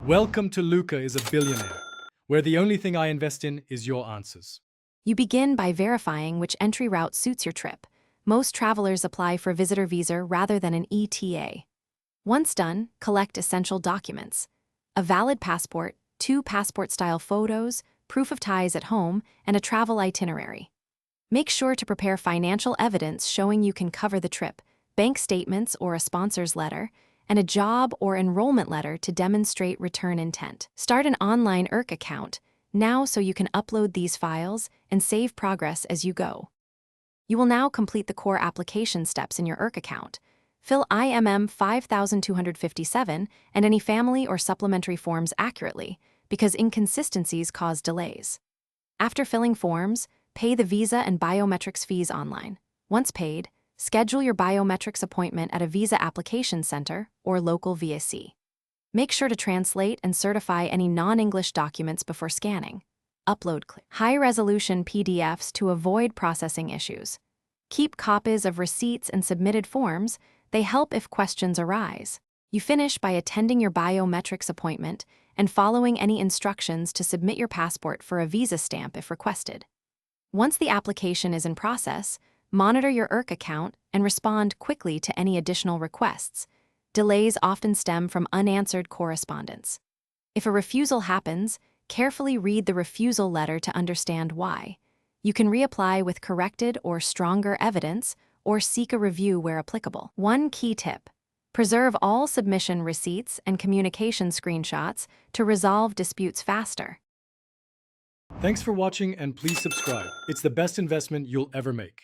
Welcome to Luca is a Billionaire, where the only thing I invest in is your answers. You begin by verifying which entry route suits your trip. Most travelers apply for a visitor visa rather than an ETA. Once done, collect essential documents: a valid passport, 2 passport-style photos, proof of ties at home, and a travel itinerary. Make sure to prepare financial evidence showing you can cover the trip, bank statements or a sponsor's letter, and a job or enrollment letter to demonstrate return intent. Start an online account now so you can upload these files and save progress as you go. You will now complete the core application steps in your account. Fill IMM 5257 and any family or supplementary forms accurately, because inconsistencies cause delays. After filling forms, pay the visa and biometrics fees online. Once paid, schedule your biometrics appointment at a visa application center or local VAC. Make sure to translate and certify any non-English documents before scanning. Upload high-resolution PDFs to avoid processing issues. Keep copies of receipts and submitted forms. They help if questions arise. You finish by attending your biometrics appointment and following any instructions to submit your passport for a visa stamp if requested. Once the application is in process, monitor your account and respond quickly to any additional requests. Delays often stem from unanswered correspondence. If a refusal happens, carefully read the refusal letter to understand why. You can reapply with corrected or stronger evidence or seek a review where applicable. One key tip: preserve all submission receipts and communication screenshots to resolve disputes faster. Thanks for watching, and please subscribe. It's the best investment you'll ever make.